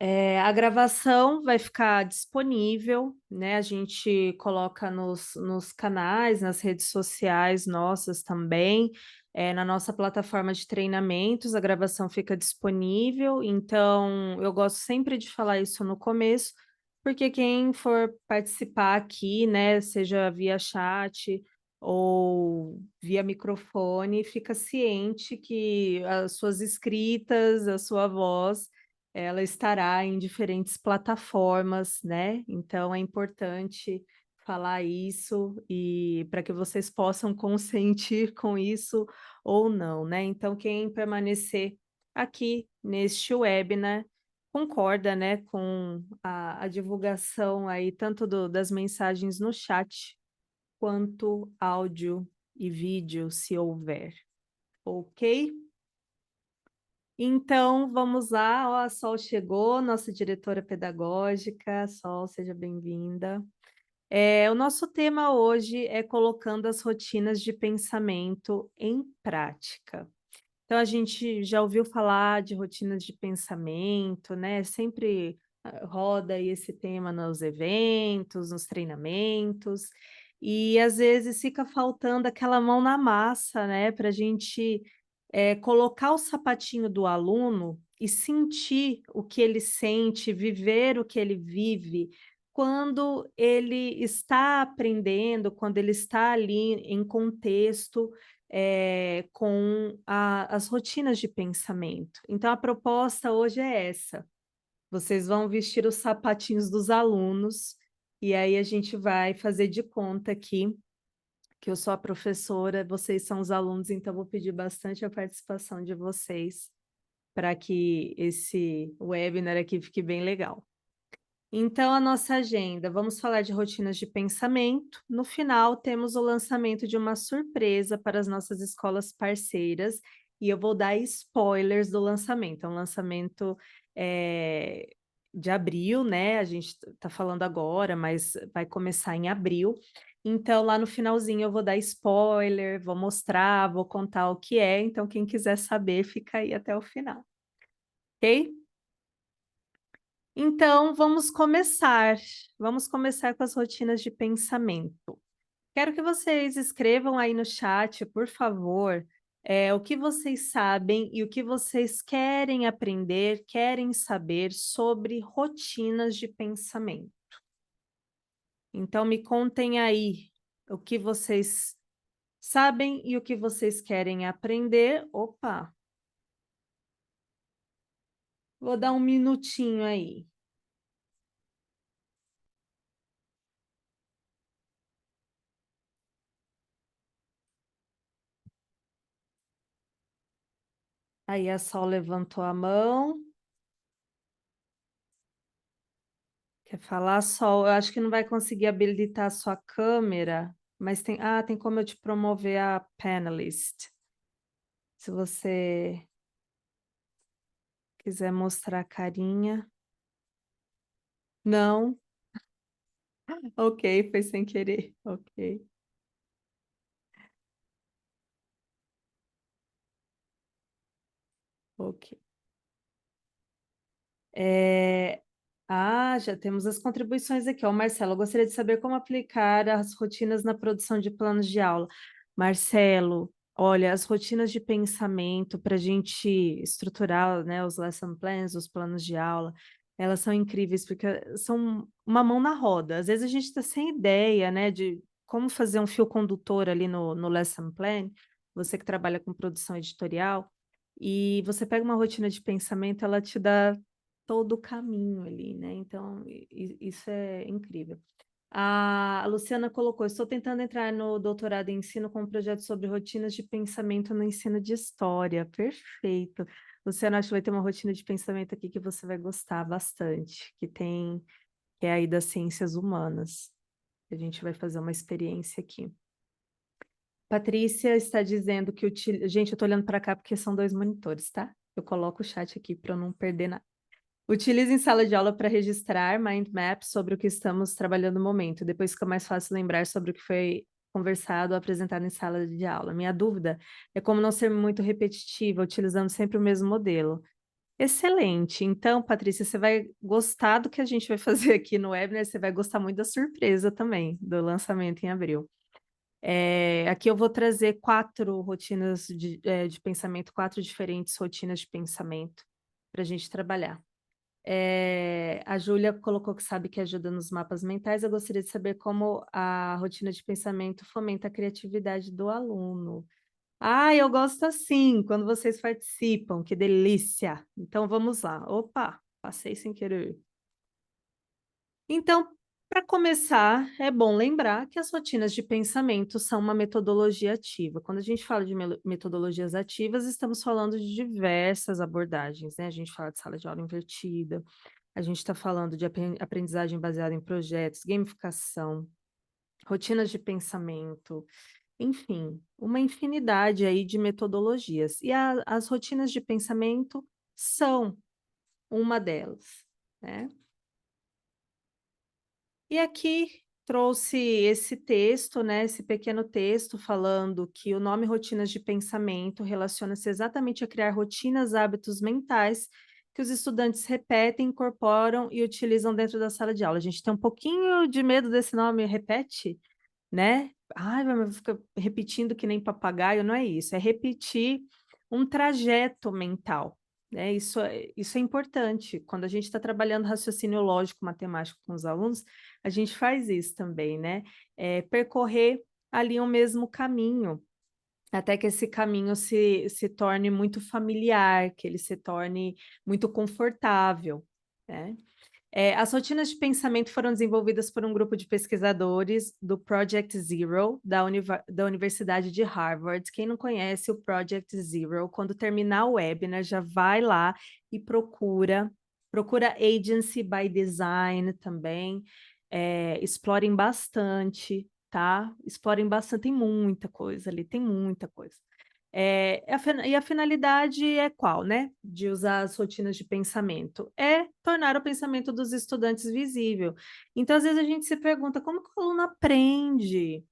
A gravação vai ficar disponível, né? A gente coloca nos canais, nas redes sociais nossas também, na nossa plataforma de treinamentos, a gravação fica disponível. Então, eu gosto sempre de falar isso no começo, porque quem for participar aqui, né, seja via chat ou via microfone, fica ciente que as suas escritas, a sua voz ela estará em diferentes plataformas, né, então é importante falar isso e para que vocês possam consentir com isso ou não, né. Então quem permanecer aqui neste webinar concorda, né, com a divulgação aí tanto das mensagens no chat, quanto áudio e vídeo, se houver, ok? Então, vamos lá, ó, a Sol chegou, nossa diretora pedagógica. Sol, seja bem-vinda. O nosso tema hoje é colocando as rotinas de pensamento em prática. Então, a gente já ouviu falar de rotinas de pensamento, né? Sempre roda aí esse tema nos eventos, nos treinamentos, e às vezes fica faltando aquela mão na massa, né? Para a gente colocar o sapatinho do aluno e sentir o que ele sente, viver o que ele vive, quando ele está aprendendo, quando ele está ali em contexto, com as rotinas de pensamento. Então a proposta hoje é essa, vocês vão vestir os sapatinhos dos alunos, e aí a gente vai fazer de conta aqui que eu sou a professora, vocês são os alunos, então vou pedir bastante a participação de vocês, para que esse webinar aqui fique bem legal. Então, a nossa agenda, vamos falar de rotinas de pensamento. No final, temos o lançamento de uma surpresa para as nossas escolas parceiras, e eu vou dar spoilers do lançamento. É um lançamento de abril, né? A gente está falando agora, mas vai começar em abril. Então, lá no finalzinho, eu vou dar spoiler, vou mostrar, vou contar o que é. Então, quem quiser saber, fica aí até o final, ok? Então, vamos começar. Vamos começar com as rotinas de pensamento. Quero que vocês escrevam aí no chat, por favor, o que vocês sabem e o que vocês querem aprender, querem saber sobre rotinas de pensamento. Então, me contem aí o que vocês sabem e o que vocês querem aprender. Opa! Vou dar um minutinho aí. Aí a Sol levantou a mão. Quer falar, Sol? Eu acho que não vai conseguir habilitar a sua câmera, mas tem como eu te promover a panelist. Se você quiser mostrar a carinha. Não? Ok, foi sem querer. Ok, ok. Já temos as contribuições aqui. Ó, Marcelo, eu gostaria de saber como aplicar as rotinas na produção de planos de aula. Marcelo, olha, as rotinas de pensamento para a gente estruturar, né, os lesson plans, os planos de aula, elas são incríveis, porque são uma mão na roda. Às vezes a gente está sem ideia, né, de como fazer um fio condutor ali no lesson plan, você que trabalha com produção editorial, e você pega uma rotina de pensamento, ela te dá todo o caminho ali, né, então isso é incrível. A Luciana colocou, estou tentando entrar no doutorado em ensino com um projeto sobre rotinas de pensamento no ensino de história. Perfeito. Luciana, acho que vai ter uma rotina de pensamento aqui que você vai gostar bastante, que é aí das ciências humanas. A gente vai fazer uma experiência aqui. Patrícia está dizendo que gente, eu estou olhando para cá porque são dois monitores, tá? Eu coloco o chat aqui para eu não perder nada. Utilize em sala de aula para registrar mind maps sobre o que estamos trabalhando no momento. Depois fica mais fácil lembrar sobre o que foi conversado ou apresentado em sala de aula. Minha dúvida é como não ser muito repetitiva, utilizando sempre o mesmo modelo. Excelente. Então, Patrícia, você vai gostar do que a gente vai fazer aqui no webinar, você vai gostar muito da surpresa também, do lançamento em abril. Aqui eu vou trazer 4 rotinas de pensamento, 4 diferentes rotinas de pensamento para a gente trabalhar. A Júlia colocou que sabe que ajuda nos mapas mentais. Eu gostaria de saber como a rotina de pensamento fomenta a criatividade do aluno. Ah, eu gosto assim, quando vocês participam, que delícia. Então vamos lá. Opa, passei sem querer. Então, para começar, é bom lembrar que as rotinas de pensamento são uma metodologia ativa. Quando a gente fala de metodologias ativas, estamos falando de diversas abordagens, né? A gente fala de sala de aula invertida, a gente está falando de aprendizagem baseada em projetos, gamificação, rotinas de pensamento, enfim, uma infinidade aí de metodologias. E as rotinas de pensamento são uma delas, né? E aqui trouxe esse texto, né, esse pequeno texto falando que o nome rotinas de pensamento relaciona-se exatamente a criar rotinas, hábitos mentais que os estudantes repetem, incorporam e utilizam dentro da sala de aula. A gente tem um pouquinho de medo desse nome, repete, né? Ai, mas fica repetindo que nem papagaio, não é isso, é repetir um trajeto mental, né? Isso é importante. Quando a gente está trabalhando raciocínio lógico, matemático com os alunos, a gente faz isso também, né? Percorrer ali o mesmo caminho, até que esse caminho se torne muito familiar, que ele se torne muito confortável, né? As rotinas de pensamento foram desenvolvidas por um grupo de pesquisadores do Project Zero, da Universidade de Harvard. Quem não conhece o Project Zero, quando terminar o webinar, já vai lá e procura Agency by Design também. Explorem bastante, tá? Explorem bastante, tem muita coisa ali, tem muita coisa. E a finalidade é qual, né? De usar as rotinas de pensamento? É tornar o pensamento dos estudantes visível. Então, às vezes, a gente se pergunta como que o aluno aprende?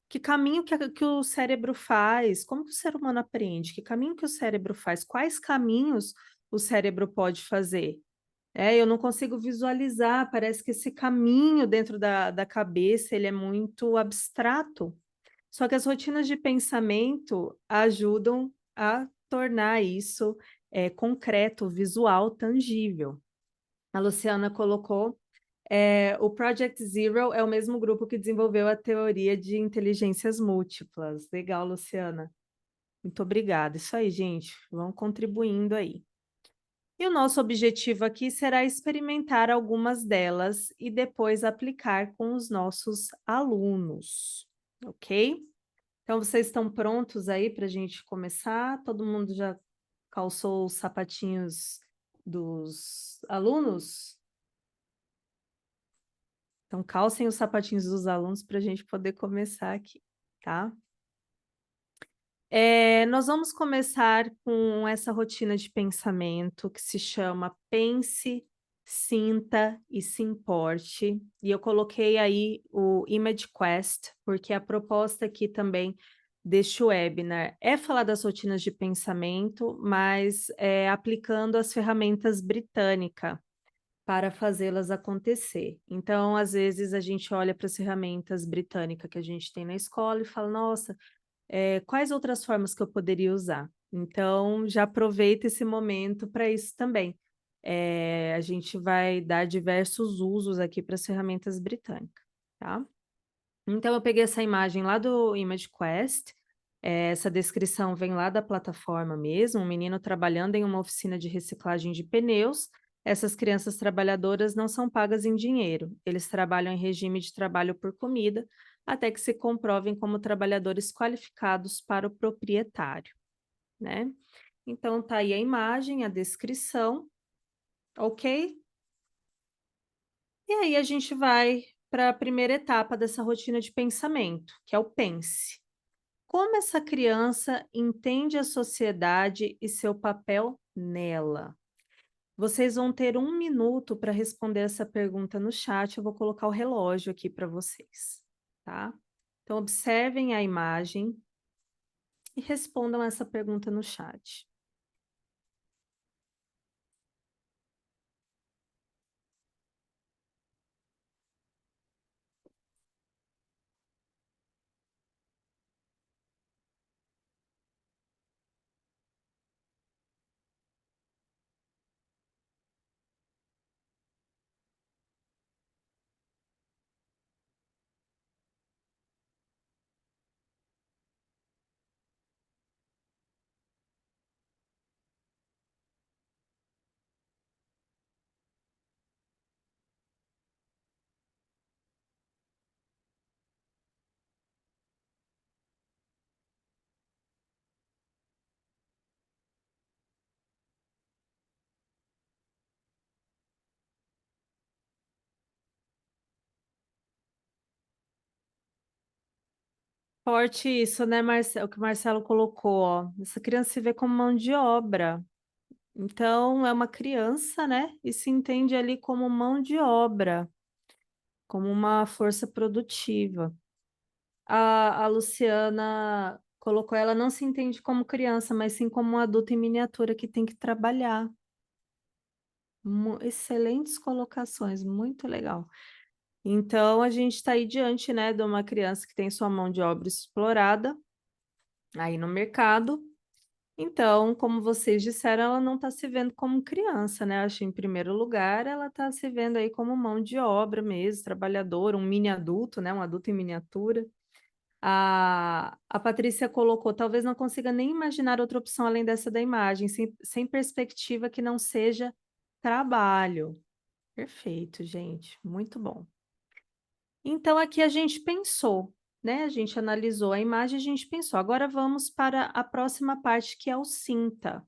Que caminho que o cérebro faz? Como que o ser humano aprende? Que caminho que o cérebro faz? Quais caminhos o cérebro pode fazer? Eu não consigo visualizar, parece que esse caminho dentro da cabeça, ele é muito abstrato. Só que as rotinas de pensamento ajudam a tornar isso concreto, visual, tangível. A Luciana colocou, o Project Zero é o mesmo grupo que desenvolveu a teoria de inteligências múltiplas. Legal, Luciana. Muito obrigada. Isso aí, gente. Vão contribuindo aí. E o nosso objetivo aqui será experimentar algumas delas e depois aplicar com os nossos alunos, ok? Então, vocês estão prontos aí para a gente começar? Todo mundo já calçou os sapatinhos dos alunos? Então, calcem os sapatinhos dos alunos para a gente poder começar aqui, tá? Nós vamos começar com essa rotina de pensamento que se chama Pense, Sinta e Se Importe. E eu coloquei aí o Image Quest, porque a proposta aqui também deste webinar é falar das rotinas de pensamento, mas aplicando as ferramentas britânicas para fazê-las acontecer. Então, às vezes, a gente olha para as ferramentas britânicas que a gente tem na escola e fala, nossa, quais outras formas que eu poderia usar? Então, já aproveita esse momento para isso também. A gente vai dar diversos usos aqui para as ferramentas britânicas, tá? Então, eu peguei essa imagem lá do Image Quest, essa descrição vem lá da plataforma mesmo, um menino trabalhando em uma oficina de reciclagem de pneus. Essas crianças trabalhadoras não são pagas em dinheiro, eles trabalham em regime de trabalho por comida, até que se comprovem como trabalhadores qualificados para o proprietário, né? Então, tá aí a imagem, a descrição, ok? E aí a gente vai para a primeira etapa dessa rotina de pensamento, que é o pense. Como essa criança entende a sociedade e seu papel nela? Vocês vão ter 1 minuto para responder essa pergunta no chat. Eu vou colocar o relógio aqui para vocês, tá? Então, observem a imagem e respondam essa pergunta no chat. Forte isso, né, o que o Marcelo colocou, ó, essa criança se vê como mão de obra, então é uma criança, né, e se entende ali como mão de obra, como uma força produtiva. A Luciana colocou, ela não se entende como criança, mas sim como um adulto em miniatura que tem que trabalhar. Excelentes colocações, muito legal. Então, a gente está aí diante, né, de uma criança que tem sua mão de obra explorada aí no mercado. Então, como vocês disseram, ela não está se vendo como criança, né? Acho que, em primeiro lugar, ela está se vendo aí como mão de obra mesmo, trabalhador, um mini adulto, né? Um adulto em miniatura. A Patrícia colocou, talvez não consiga nem imaginar outra opção além dessa da imagem, sem perspectiva que não seja trabalho. Perfeito, gente, muito bom. Então, aqui a gente pensou, né? A gente analisou a imagem, a gente pensou. Agora vamos para a próxima parte, que é o sinta.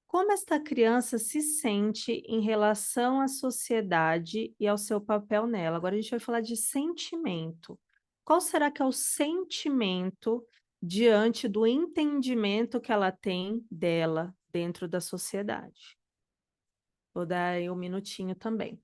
Como esta criança se sente em relação à sociedade e ao seu papel nela? Agora a gente vai falar de sentimento. Qual será que é o sentimento diante do entendimento que ela tem dela dentro da sociedade? Vou dar aí um minutinho também.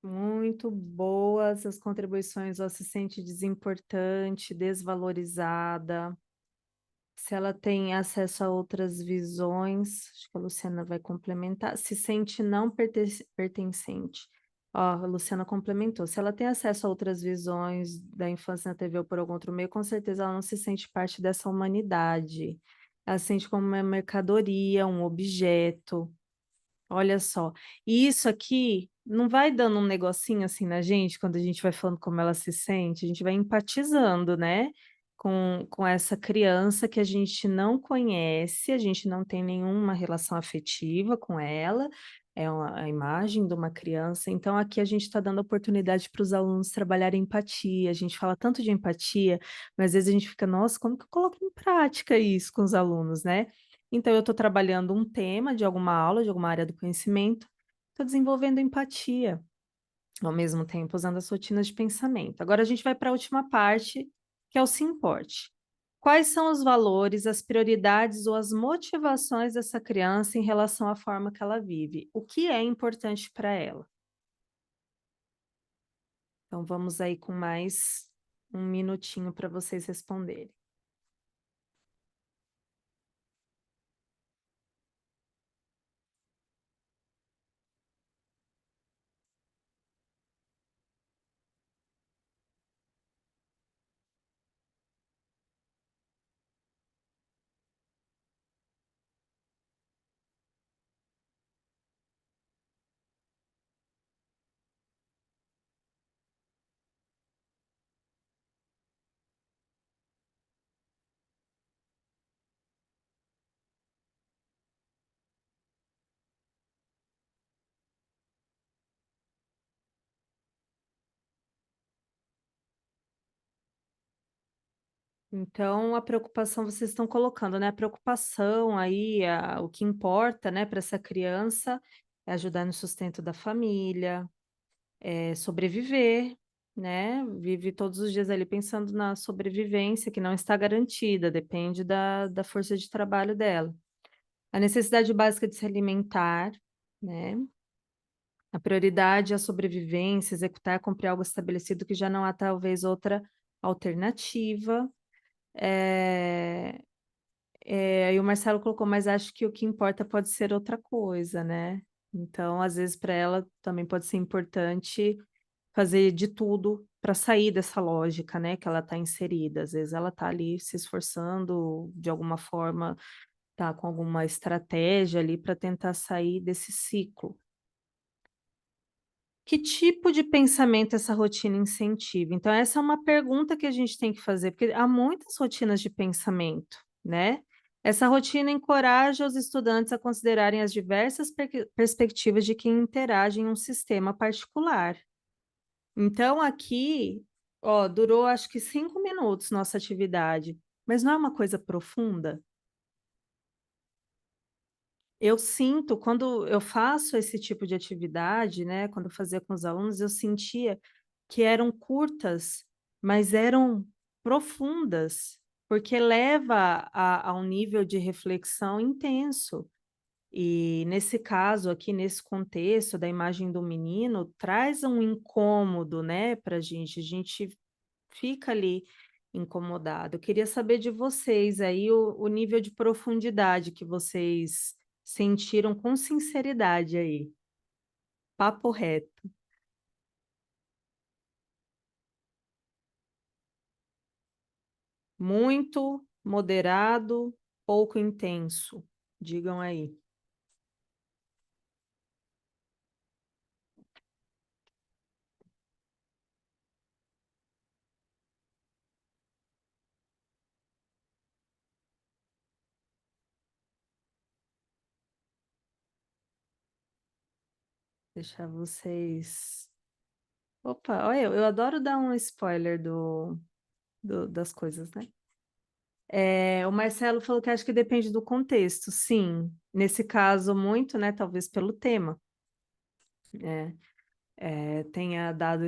Muito boas as contribuições. Ela se sente desimportante, desvalorizada. Se ela tem acesso a outras visões, acho que a Luciana vai complementar, se sente não pertencente. Ó, a Luciana complementou. Se ela tem acesso a outras visões da infância na TV ou por algum outro meio, com certeza ela não se sente parte dessa humanidade. Ela se sente como uma mercadoria, um objeto. Olha só. E isso aqui não vai dando um negocinho assim na gente, quando a gente vai falando como ela se sente, a gente vai empatizando, né? Com essa criança que a gente não conhece, a gente não tem nenhuma relação afetiva com ela, a imagem de uma criança. Então, aqui a gente está dando oportunidade para os alunos trabalharem empatia. A gente fala tanto de empatia, mas às vezes a gente fica, nossa, como que eu coloco em prática isso com os alunos, né? Então, eu estou trabalhando um tema de alguma aula, de alguma área do conhecimento, estou desenvolvendo empatia, ao mesmo tempo usando as rotinas de pensamento. Agora a gente vai para a última parte, que é o se importe. Quais são os valores, as prioridades ou as motivações dessa criança em relação à forma que ela vive? O que é importante para ela? Então, vamos aí com mais um minutinho para vocês responderem. Então, a preocupação vocês estão colocando, né? A preocupação aí, o que importa, né, para essa criança é ajudar no sustento da família, é sobreviver, né? Vive todos os dias ali pensando na sobrevivência, que não está garantida, depende da força de trabalho dela. A necessidade básica de se alimentar, né? A prioridade é a sobrevivência, executar, cumprir algo estabelecido que já não há talvez outra alternativa. É, e o Marcelo colocou, mas acho que o que importa pode ser outra coisa, né? Então, às vezes, para ela também pode ser importante fazer de tudo para sair dessa lógica, né, que ela está inserida. Às vezes ela está ali se esforçando de alguma forma, tá com alguma estratégia ali para tentar sair desse ciclo. Que tipo de pensamento essa rotina incentiva? Então, essa é uma pergunta que a gente tem que fazer, porque há muitas rotinas de pensamento, né? Essa rotina encoraja os estudantes a considerarem as diversas perspectivas de quem interage em um sistema particular. Então, aqui, ó, durou acho que 5 minutos nossa atividade, mas não é uma coisa profunda? Eu sinto, quando eu faço esse tipo de atividade, né, quando eu fazia com os alunos, eu sentia que eram curtas, mas eram profundas, porque leva a um nível de reflexão intenso. E nesse caso aqui, nesse contexto da imagem do menino, traz um incômodo, né, para a gente fica ali incomodado. Eu queria saber de vocês aí o nível de profundidade que vocês sentiram com sinceridade aí. Papo reto. Muito, moderado, pouco intenso. Digam aí. Deixar vocês. Opa, olha, eu adoro dar um spoiler das coisas, né? O Marcelo falou que acho que depende do contexto. Sim, nesse caso, muito, né? Talvez pelo tema, né? Tenha dado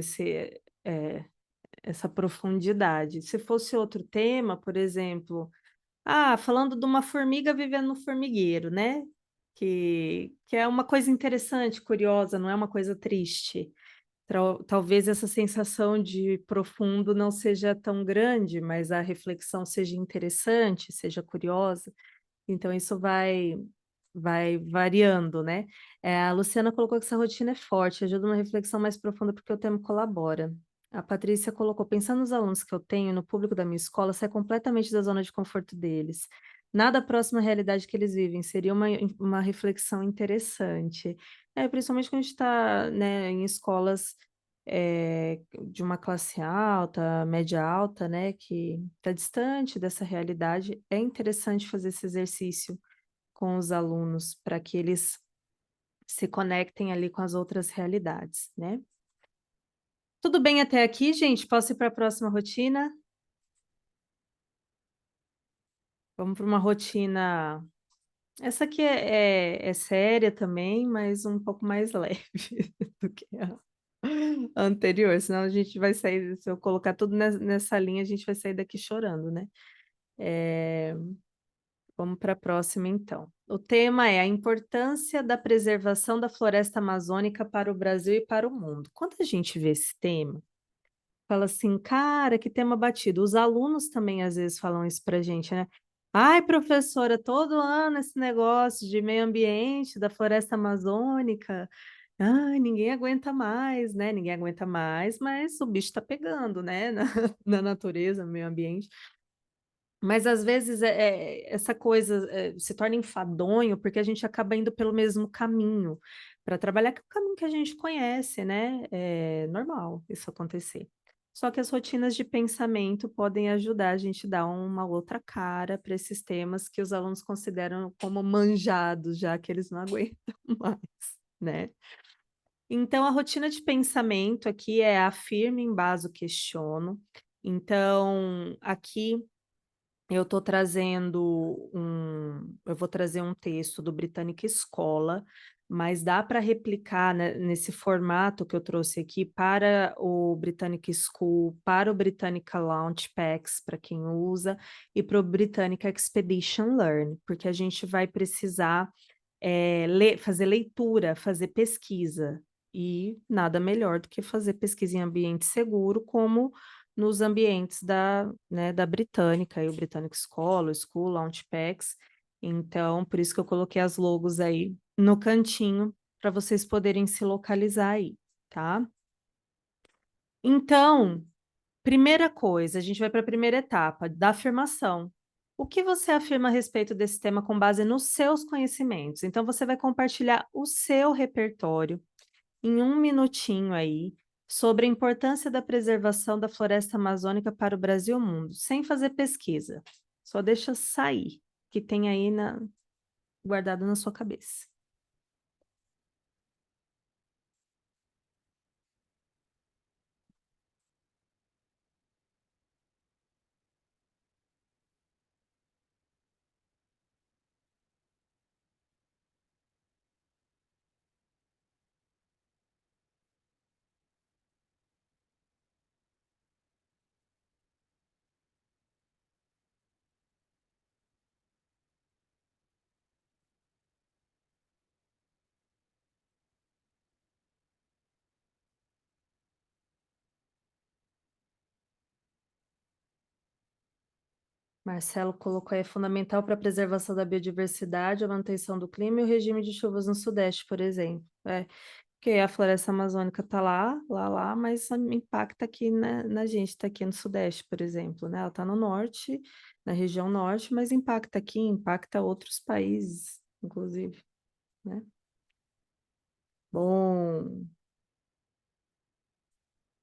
essa profundidade. Se fosse outro tema, por exemplo, falando de uma formiga vivendo no formigueiro, né? Que é uma coisa interessante, curiosa, não é uma coisa triste. Talvez essa sensação de profundo não seja tão grande, mas a reflexão seja interessante, seja curiosa. Então, isso vai variando, né? A Luciana colocou que essa rotina é forte, ajuda uma reflexão mais profunda porque o tema colabora. A Patrícia colocou, pensando nos alunos que eu tenho, no público da minha escola, sai completamente da zona de conforto deles. Nada próximo à realidade que eles vivem, seria uma reflexão interessante. Principalmente quando a gente está, né, em escolas de uma classe alta, média alta, né, que está distante dessa realidade, é interessante fazer esse exercício com os alunos para que eles se conectem ali com as outras realidades, né? Tudo bem até aqui, gente? Posso ir para a próxima rotina? Vamos para uma rotina. Essa aqui é séria também, mas um pouco mais leve do que a anterior, senão a gente vai sair, se eu colocar tudo nessa linha, a gente vai sair daqui chorando, né? É, Vamos para a próxima, então. O tema é a importância da preservação da floresta amazônica para o Brasil e para o mundo. Quando a gente vê esse tema, fala assim, cara, que tema batido. Os alunos também às vezes falam isso para a gente, né? Ai, professora, todo ano esse negócio de meio ambiente, da floresta amazônica. Ai, ninguém aguenta mais, né? Ninguém aguenta mais, mas o bicho está pegando, né? Na natureza, no meio ambiente. Mas às vezes essa coisa se torna enfadonho porque a gente acaba indo pelo mesmo caminho para trabalhar, que é o caminho que a gente conhece, né? É normal isso acontecer. Só que as rotinas de pensamento podem ajudar a gente a dar uma outra cara para esses temas que os alunos consideram como manjados, já que eles não aguentam mais, né? Então, a rotina de pensamento aqui é afirme, embaso, questiono. Então, aqui eu vou trazer um texto do Britannica Escola, mas dá para replicar, né, nesse formato que eu trouxe aqui para o Britannica School, para o Britannica Launch Packs, para quem usa, e para o Britannica Expedition Learn, porque a gente vai precisar fazer leitura, fazer pesquisa, e nada melhor do que fazer pesquisa em ambiente seguro, como nos ambientes da Britânica, e o Britannic Scholar, School, Launchpacks. Então, por isso que eu coloquei as logos aí no cantinho, para vocês poderem se localizar aí, tá? Então, primeira coisa, a gente vai para a primeira etapa, da afirmação. O que você afirma a respeito desse tema com base nos seus conhecimentos? Então, você vai compartilhar o seu repertório em um minutinho aí, sobre a importância da preservação da floresta amazônica para o Brasil e o mundo, sem fazer pesquisa. Só deixa sair, que tem aí guardado na sua cabeça. Marcelo colocou aí, é fundamental para a preservação da biodiversidade, a manutenção do clima e o regime de chuvas no Sudeste, por exemplo. Porque a floresta amazônica está lá, mas impacta aqui na gente, está aqui no Sudeste, por exemplo, né? Ela está no Norte, na região Norte, mas impacta aqui, impacta outros países, inclusive, né? Bom,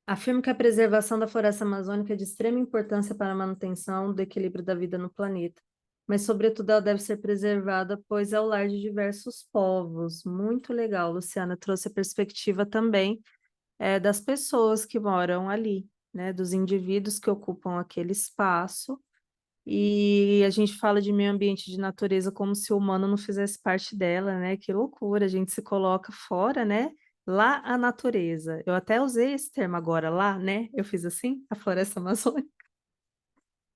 afirmo que a preservação da floresta amazônica é de extrema importância para a manutenção do equilíbrio da vida no planeta, mas, sobretudo, ela deve ser preservada, pois é o lar de diversos povos. Muito legal, Luciana, trouxe a perspectiva também das pessoas que moram ali, né, dos indivíduos que ocupam aquele espaço. E a gente fala de meio ambiente de natureza como se o humano não fizesse parte dela, né? Que loucura, a gente se coloca fora, né? Lá a natureza. Eu até usei esse termo agora, lá, né? Eu fiz assim, a floresta amazônica,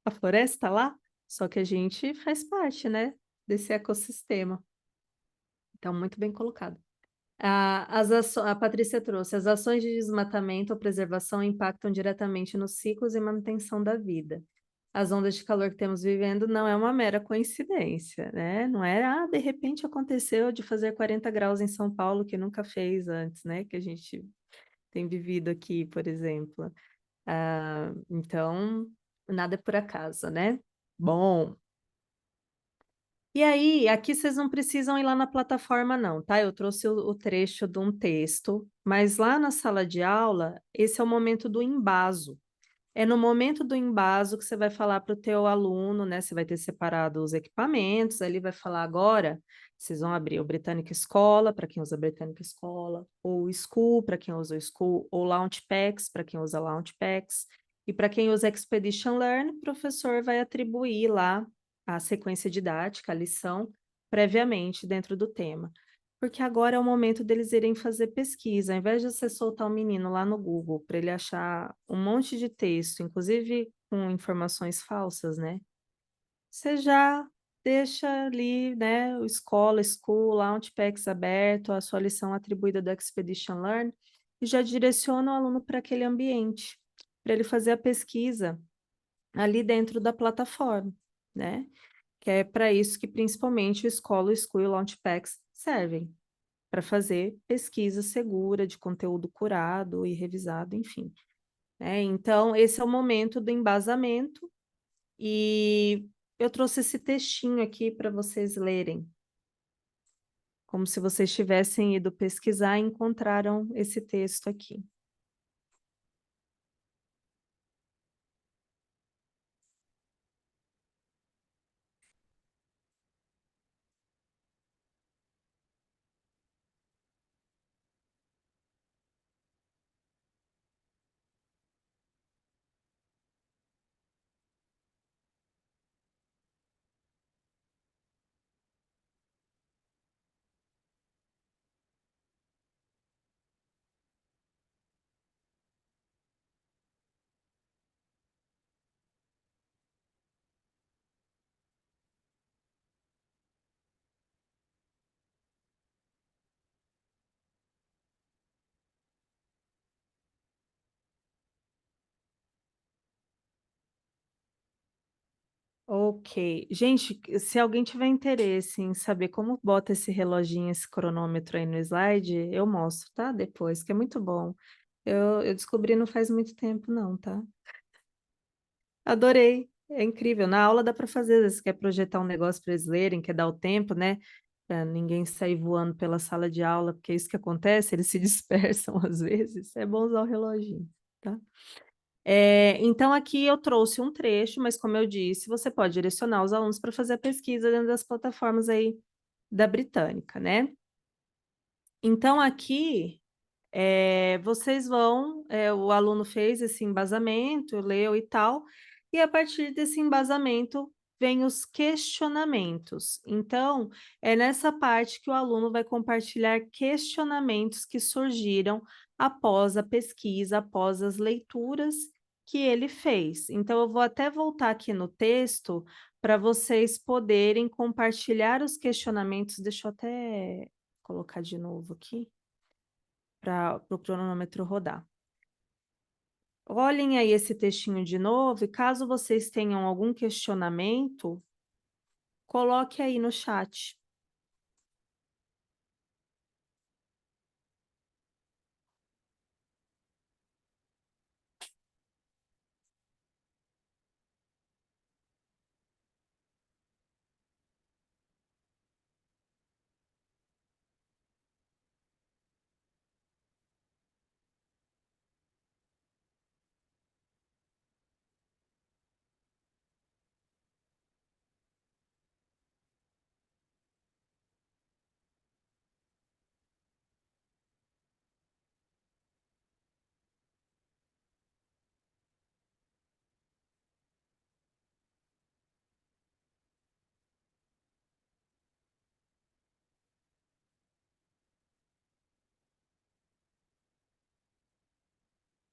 a floresta lá, só que a gente faz parte, né? Desse ecossistema. Então, muito bem colocado. A Patrícia trouxe, as ações de desmatamento ou preservação impactam diretamente nos ciclos e manutenção da vida. As ondas de calor que temos vivendo não é uma mera coincidência, né? Não é, de repente aconteceu de fazer 40 graus em São Paulo, que nunca fez antes, né? Que a gente tem vivido aqui, por exemplo. Então, nada é por acaso, né? Bom, e aí, aqui vocês não precisam ir lá na plataforma, não, tá? Eu trouxe o trecho de um texto, mas lá na sala de aula, esse é o momento do embaso. É no momento do embaso que você vai falar para o teu aluno, né? Você vai ter separado os equipamentos, aí ele vai falar agora, vocês vão abrir o Britânica Escola, para quem usa Britânica Escola, ou o School, para quem usa o School, ou Launchpacks, para quem usa Launchpacks, e para quem usa Expedition Learn, o professor vai atribuir lá a sequência didática, a lição, previamente dentro do tema. Porque agora é o momento deles irem fazer pesquisa. Ao invés de você soltar o menino lá no Google para ele achar um monte de texto, inclusive com informações falsas, né? Você já deixa ali, né, o escola, school, Launchpacks aberto, a sua lição atribuída do Expedition Learn, e já direciona o aluno para aquele ambiente, para ele fazer a pesquisa ali dentro da plataforma, né? Que é para isso que principalmente o escola, o school e o Launchpacks servem para fazer pesquisa segura de conteúdo curado e revisado, enfim. Então, esse é o momento do embasamento e eu trouxe esse textinho aqui para vocês lerem, como se vocês tivessem ido pesquisar e encontraram esse texto aqui. Ok. Gente, se alguém tiver interesse em saber como bota esse reloginho, esse cronômetro aí no slide, eu mostro, tá? Depois, que é muito bom. Eu descobri não faz muito tempo, não, tá? Adorei. É incrível. Na aula dá para fazer, às vezes quer projetar um negócio para eles lerem, quer dar o tempo, né? para ninguém sair voando pela sala de aula, porque é isso que acontece, eles se dispersam às vezes, é bom usar o reloginho, tá? Então aqui eu trouxe um trecho, mas como eu disse, você pode direcionar os alunos para fazer a pesquisa dentro das plataformas aí da Britânica, né? Então aqui vocês vão, o aluno fez esse embasamento, leu e tal, e a partir desse embasamento vem os questionamentos. Então, é nessa parte que o aluno vai compartilhar questionamentos que surgiram após a pesquisa, após as leituras que ele fez. Então, eu vou até voltar aqui no texto para vocês poderem compartilhar os questionamentos. Deixa eu até colocar de novo aqui para o cronômetro rodar. Olhem aí esse textinho de novo e caso vocês tenham algum questionamento, coloque aí no chat.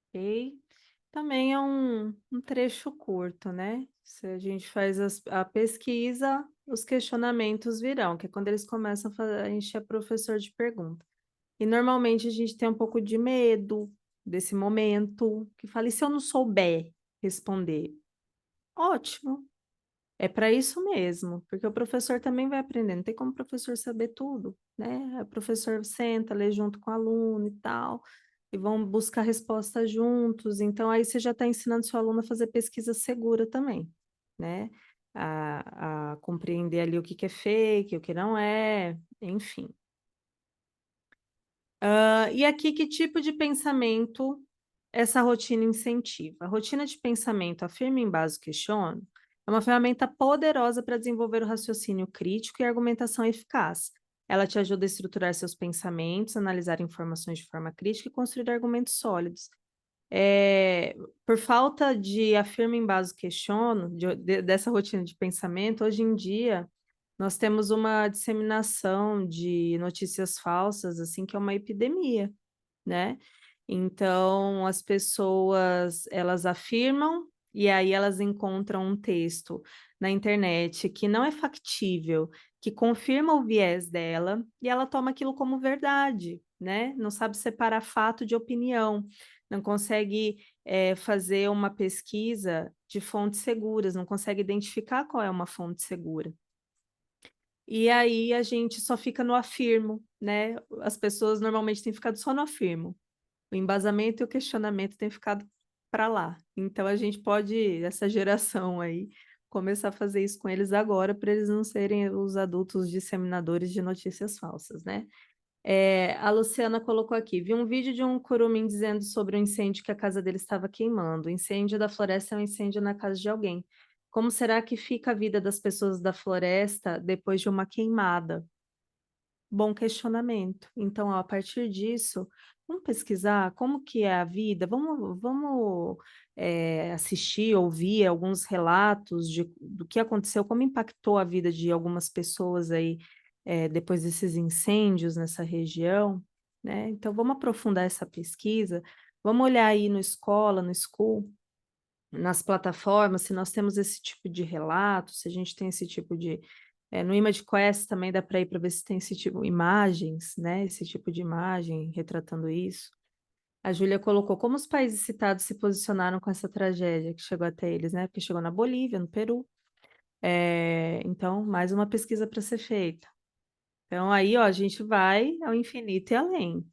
Ok? Também é um trecho curto, né? Se a gente faz a pesquisa, os questionamentos virão, que é quando eles começam a encher a professor de pergunta. E normalmente a gente tem um pouco de medo desse momento, que fala, e se eu não souber responder? Ótimo, é para isso mesmo, porque o professor também vai aprender, não tem como o professor saber tudo, né? O professor senta, lê junto com o aluno e tal, e vão buscar resposta juntos, então aí você já está ensinando seu aluno a fazer pesquisa segura também, né? A compreender ali o que que é fake, o que não é, enfim. E aqui, que tipo de pensamento essa rotina incentiva? A rotina de pensamento afirma, embasa, questiona é uma ferramenta poderosa para desenvolver o raciocínio crítico e a argumentação eficaz. Ela te ajuda a estruturar seus pensamentos, analisar informações de forma crítica e construir argumentos sólidos. Por falta de afirma, embasa, questiono, dessa rotina de pensamento, hoje em dia nós temos uma disseminação de notícias falsas, assim, que é uma epidemia, né? Então, as pessoas, elas afirmam e aí elas encontram um texto na internet que não é factível, que confirma o viés dela e ela toma aquilo como verdade, né? Não sabe separar fato de opinião, não consegue fazer uma pesquisa de fontes seguras, não consegue identificar qual é uma fonte segura. E aí a gente só fica no afirmo, né? As pessoas normalmente têm ficado só no afirmo. O embasamento e o questionamento têm ficado para lá. Então a gente pode, essa geração aí, começar a fazer isso com eles agora, para eles não serem os adultos disseminadores de notícias falsas, né? A Luciana colocou aqui, vi um vídeo de um curumim dizendo sobre o incêndio que a casa dele estava queimando. O incêndio da floresta é um incêndio na casa de alguém. Como será que fica a vida das pessoas da floresta depois de uma queimada? Bom questionamento. Então, ó, a partir disso, vamos pesquisar como que é a vida, vamos assistir, ouvir alguns relatos do que aconteceu, como impactou a vida de algumas pessoas aí depois desses incêndios nessa região, né? Então, vamos aprofundar essa pesquisa, vamos olhar aí no escola, no school, nas plataformas, se nós temos esse tipo de relato, se a gente tem esse tipo de no ImageQuest também dá para ir para ver se tem esse tipo imagens, né? Esse tipo de imagem retratando isso. A Júlia colocou como os países citados se posicionaram com essa tragédia que chegou até eles, né? Porque chegou na Bolívia, no Peru. Então, mais uma pesquisa para ser feita. Então, aí, ó, a gente vai ao infinito e além.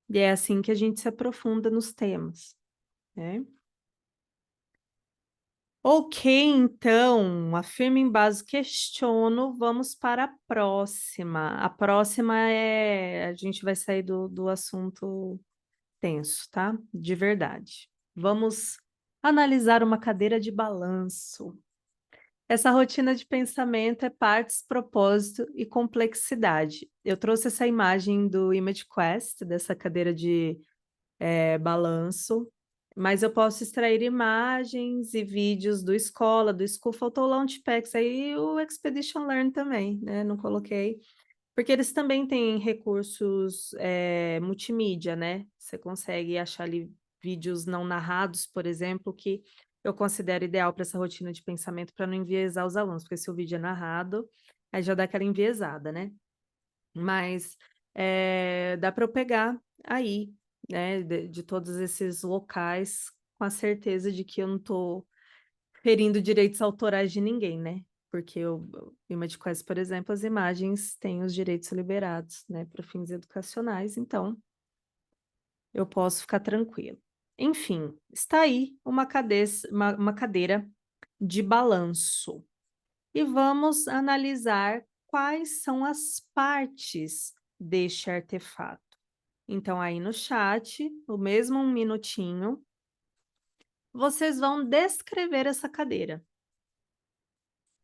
E é assim que a gente se aprofunda nos temas, né? Ok, então, afirmo em base, questiono, vamos para a próxima. A próxima a gente vai sair do assunto tenso, tá? De verdade. Vamos analisar uma cadeira de balanço. Essa rotina de pensamento é partes, propósito e complexidade. Eu trouxe essa imagem do Image Quest, dessa cadeira de balanço, mas eu posso extrair imagens e vídeos do Escola, do School, faltou o Launchpad, aí o Expedition Learn também, né, não coloquei, porque eles também têm recursos, multimídia, né, você consegue achar ali vídeos não narrados, por exemplo, que eu considero ideal para essa rotina de pensamento, para não enviesar os alunos, porque se o vídeo é narrado, aí já dá aquela enviesada, né. Mas, dá para eu pegar aí, né, de todos esses locais, com a certeza de que eu não estou ferindo direitos autorais de ninguém, né, porque o Imagequest, por exemplo, as imagens têm os direitos liberados, né, para fins educacionais, então eu posso ficar tranquila. Enfim, está aí uma cadeira de balanço. E vamos analisar quais são as partes deste artefato. Então, aí no chat, o mesmo 1 minutinho, vocês vão descrever essa cadeira,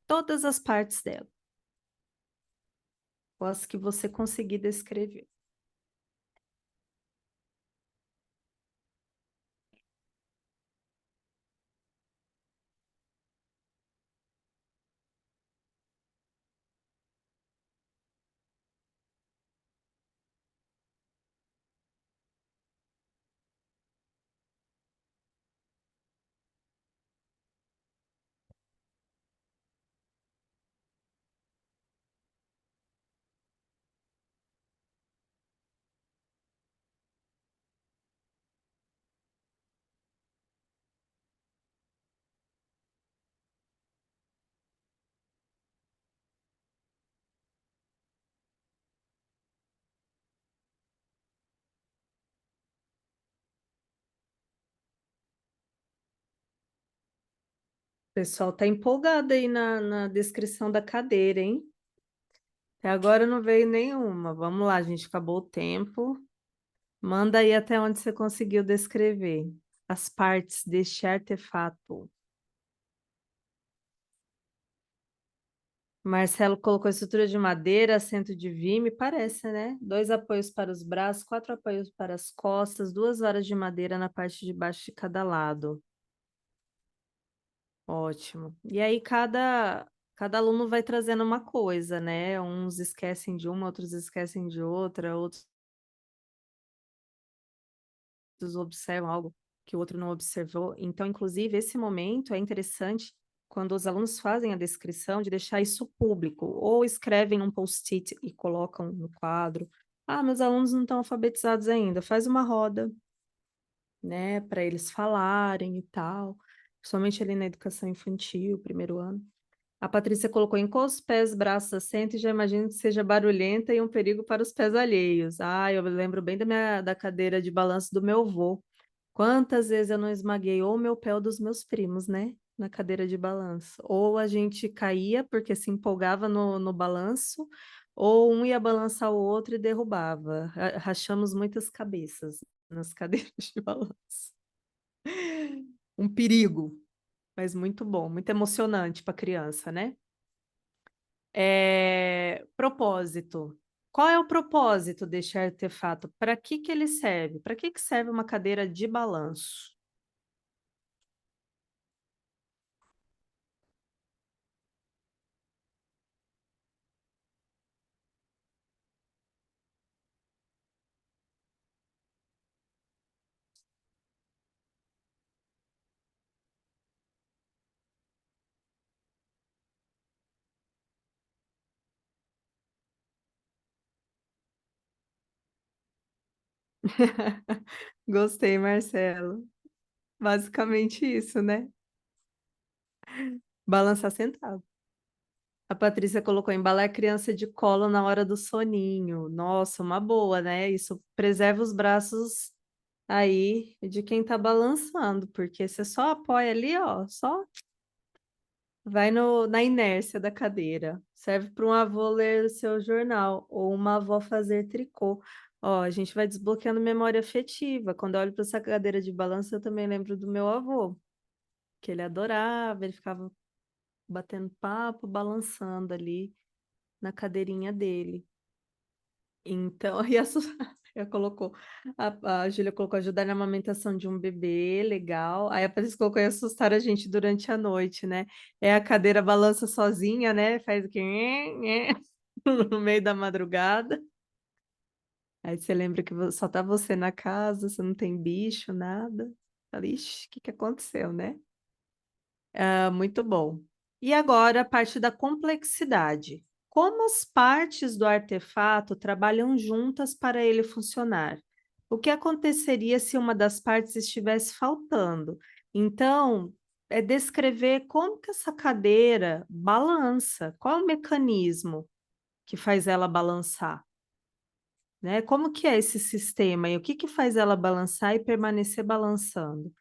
todas as partes dela, ou as que você conseguir descrever. O pessoal tá empolgado aí na descrição da cadeira, hein? Até agora não veio nenhuma. Vamos lá, gente, acabou o tempo. Manda aí até onde você conseguiu descrever as partes deste artefato. Marcelo colocou estrutura de madeira, assento de vime, parece, né? 2 apoios para os braços, 4 apoios para as costas, 2 varas de madeira na parte de baixo de cada lado. Ótimo. E aí cada aluno vai trazendo uma coisa, né? Uns esquecem de uma, outros esquecem de outra, outros observam algo que o outro não observou. Então, inclusive, esse momento é interessante quando os alunos fazem a descrição de deixar isso público, ou escrevem num post-it e colocam no quadro. Ah, meus alunos não estão alfabetizados ainda, faz uma roda, né, para eles falarem e tal, principalmente ali na educação infantil, primeiro ano. A Patrícia colocou encosta os pés, braços, assento e já imagino que seja barulhenta e um perigo para os pés alheios. Ah, eu lembro bem da cadeira de balanço do meu avô. Quantas vezes eu não esmaguei ou o meu pé ou dos meus primos, né? Na cadeira de balanço. Ou a gente caía porque se empolgava no balanço, ou um ia balançar o outro e derrubava. Rachamos muitas cabeças nas cadeiras de balanço. Um perigo, mas muito bom, muito emocionante para criança, né? Propósito. Qual é o propósito deste artefato? Para que que ele serve? Para que que serve uma cadeira de balanço? Gostei, Marcelo. Basicamente isso, né? Balançar sentado. A Patrícia colocou embalar a criança de colo na hora do soninho. Nossa, uma boa, né? Isso preserva os braços aí de quem tá balançando, porque você só apoia ali, ó, só. Vai na inércia da cadeira. Serve para um avô ler o seu jornal ou uma avó fazer tricô. Ó, a gente vai desbloqueando memória afetiva. Quando eu olho para essa cadeira de balanço, eu também lembro do meu avô, que ele adorava, ele ficava batendo papo, balançando ali na cadeirinha dele. Então, e a, ela colocou, a Júlia colocou ajudar na amamentação de um bebê, legal. Aí a Patrícia colocou e assustar a gente durante a noite, né? É a cadeira balança sozinha, né? Faz o quê? No meio da madrugada. Aí você lembra que só tá você na casa, você não tem bicho, nada. Fala, ixi, o que que aconteceu, né? Ah, muito bom. E agora a parte da complexidade. Como as partes do artefato trabalham juntas para ele funcionar? O que aconteceria se uma das partes estivesse faltando? Então, é descrever como que essa cadeira balança, qual é o mecanismo que faz ela balançar, né? Como que é esse sistema e o que que faz ela balançar e permanecer balançando?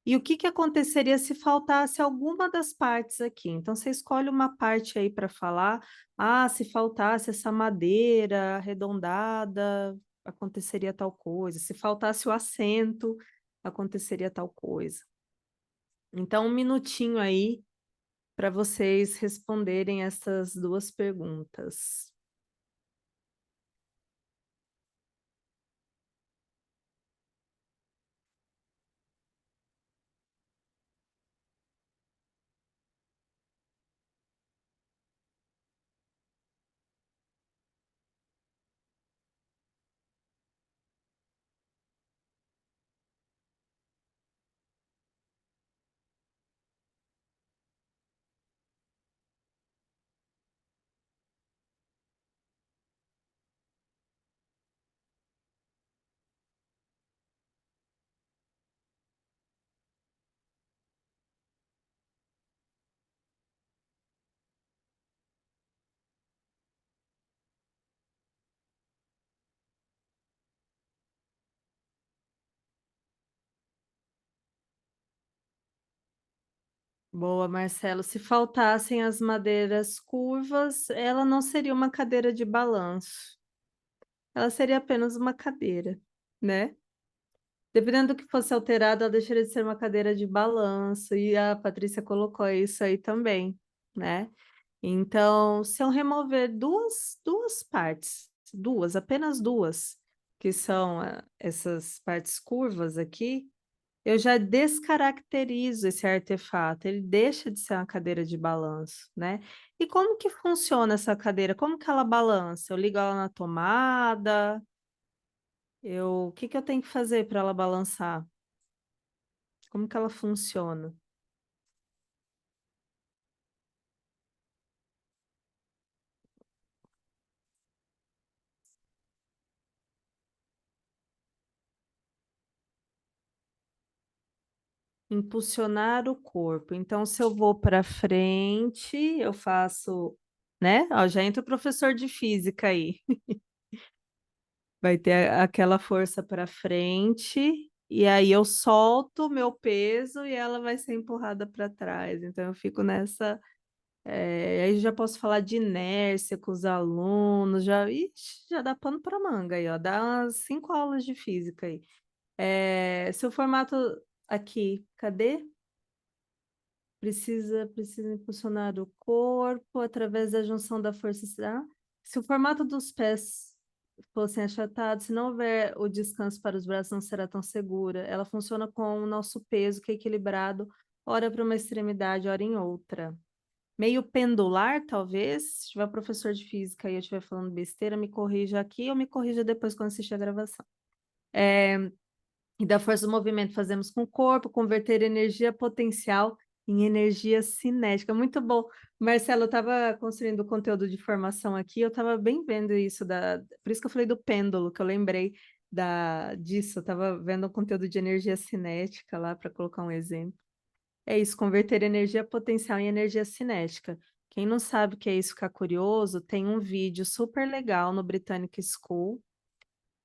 E o que que aconteceria se faltasse alguma das partes aqui? Então, você escolhe uma parte aí para falar. Ah, se faltasse essa madeira arredondada, aconteceria tal coisa. Se faltasse o assento, aconteceria tal coisa. Então, um minutinho aí para vocês responderem essas duas perguntas. Boa, Marcelo. Se faltassem as madeiras curvas, ela não seria uma cadeira de balanço. Ela seria apenas uma cadeira, né? Dependendo do que fosse alterado, ela deixaria de ser uma cadeira de balanço, e a Patrícia colocou isso aí também, né? Então, se eu remover duas partes, duas, apenas duas, que são essas partes curvas aqui, eu já descaracterizo esse artefato, ele deixa de ser uma cadeira de balanço, né? E como que funciona essa cadeira? Como que ela balança? Eu ligo ela na tomada? O que que eu tenho que fazer para ela balançar? Como que ela funciona? Impulsionar o corpo. Então, se eu vou para frente, eu faço, né? Ó, já entra o professor de física aí. Vai ter aquela força para frente, e aí eu solto o meu peso e ela vai ser empurrada para trás. Então, eu fico nessa. Aí já posso falar de inércia com os alunos, já, ixi, já dá pano para manga aí, ó. Dá umas 5 aulas de física aí. Seu formato aqui, cadê? Precisa impulsionar o corpo através da junção da força. Se o formato dos pés fossem achatados, se não houver o descanso para os braços, não será tão segura. Ela funciona com o nosso peso, que é equilibrado, ora para uma extremidade, ora em outra. Meio pendular, talvez. Se tiver professor de física e eu estiver falando besteira, me corrija aqui ou me corrija depois quando assistir a gravação. E da força do movimento fazemos com o corpo, converter energia potencial em energia cinética. Muito bom. Marcelo, eu estava construindo conteúdo de formação aqui, eu estava bem vendo isso, por isso que eu falei do pêndulo, que eu lembrei disso, eu estava vendo o conteúdo de energia cinética lá, para colocar um exemplo. É isso, converter energia potencial em energia cinética. Quem não sabe o que é isso, ficar curioso, tem um vídeo super legal no Britannic School,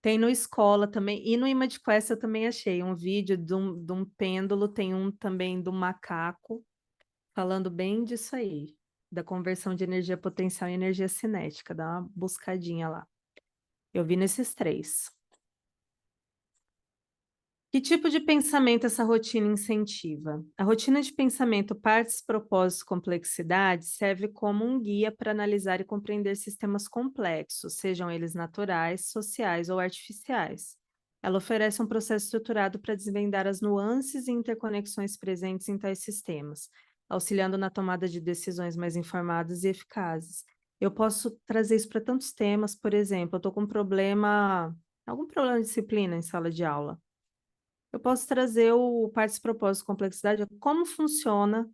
tem no Escola também, e no ImageQuest eu também achei um vídeo de um pêndulo, tem um também do macaco. falando bem disso aí, da conversão de energia potencial em energia cinética. Dá uma buscadinha lá. Eu vi nesses três. Que tipo de pensamento essa rotina incentiva? A rotina de pensamento partes, propósitos, complexidade serve como um guia para analisar e compreender sistemas complexos, sejam eles naturais, sociais ou artificiais. Ela oferece um processo estruturado para desvendar as nuances e interconexões presentes em tais sistemas, auxiliando na tomada de decisões mais informadas e eficazes. Eu posso trazer isso para tantos temas, por exemplo, eu estou com um problema, algum problema de disciplina em sala de aula. Eu posso trazer o partes, propósitos, complexidade, como funciona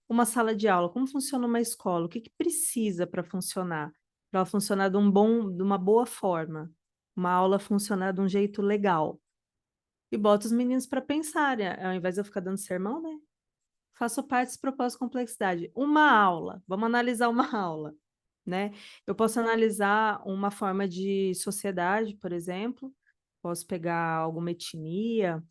uma sala de aula, como funciona uma escola, o que que precisa para ela funcionar de uma boa forma, uma aula funcionar de um jeito legal. E boto os meninos para pensarem, ao invés de eu ficar dando sermão, né? Faço partes, propósitos, complexidade. Uma aula, vamos analisar uma aula, né? Eu posso analisar uma forma de sociedade, por exemplo, posso pegar alguma etnia,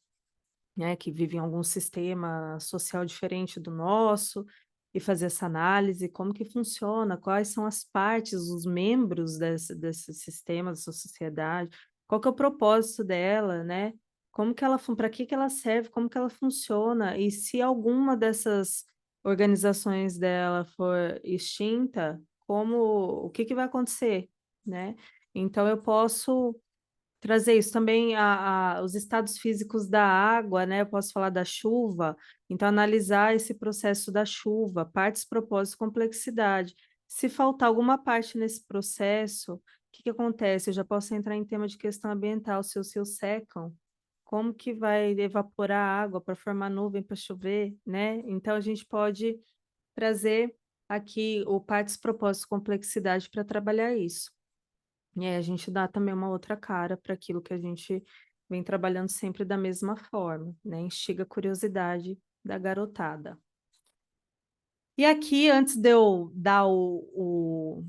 né, que vive em algum sistema social diferente do nosso, e fazer essa análise, como que funciona, quais são as partes, os membros desse sistema, dessa sociedade, qual que é o propósito dela, né? Como que ela, para que ela serve, como que ela funciona, e se alguma dessas organizações dela for extinta, o que que vai acontecer, né? Então eu posso trazer isso também, os estados físicos da água, né? Eu posso falar da chuva, então analisar esse processo da chuva, partes, propósitos, complexidade. Se faltar alguma parte nesse processo, o que que acontece? Eu já posso entrar em tema de questão ambiental, se os rios secam, como que vai evaporar a água para formar nuvem para chover, né? Então a gente pode trazer aqui o partes, propósitos, complexidade para trabalhar isso. E aí a gente dá também uma outra cara para aquilo que a gente vem trabalhando sempre da mesma forma, né? Instiga a curiosidade da garotada. E aqui, antes de eu dar o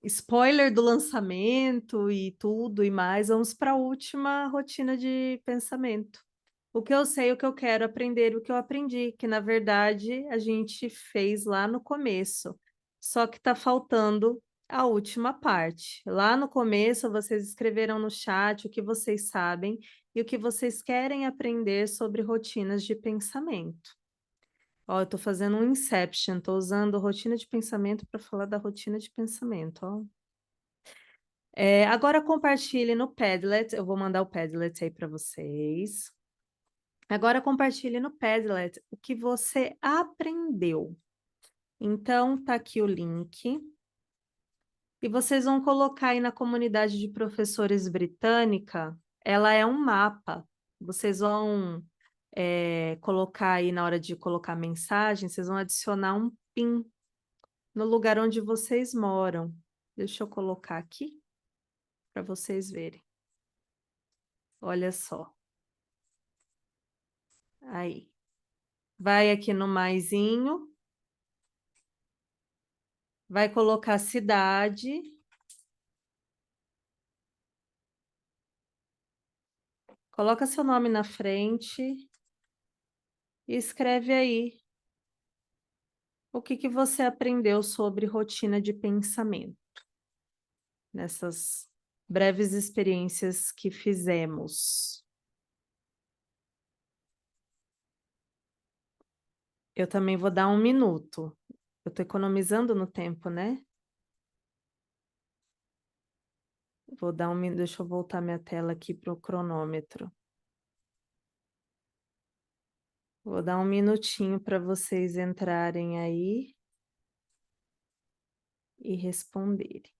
spoiler do lançamento e tudo e mais, vamos para a última rotina de pensamento. O que eu sei, o que eu quero aprender, o que eu aprendi, que na verdade a gente fez lá no começo, só que está faltando a última parte. Lá no começo, vocês escreveram no chat o que vocês sabem e o que vocês querem aprender sobre rotinas de pensamento. Ó, eu estou fazendo um Inception, estou usando rotina de pensamento para falar da rotina de pensamento, ó. Agora compartilhe no Padlet, eu vou mandar o Padlet aí para vocês. Agora compartilhe no Padlet o que você aprendeu. Então, tá aqui o link. E vocês vão colocar aí na comunidade de professores britânica, ela é um mapa. Vocês vão colocar aí na hora de colocar mensagem, vocês vão adicionar um PIN no lugar onde vocês moram. Deixa eu colocar aqui para vocês verem. Olha só. Aí. Vai aqui no maisinho, vai colocar cidade, coloca seu nome na frente e escreve aí o que que você aprendeu sobre rotina de pensamento nessas breves experiências que fizemos. Eu também vou dar um minuto. Eu estou economizando no tempo, né? Vou dar um minuto. Deixa eu voltar minha tela aqui para o cronômetro. Vou dar um minutinho para vocês entrarem aí e responderem.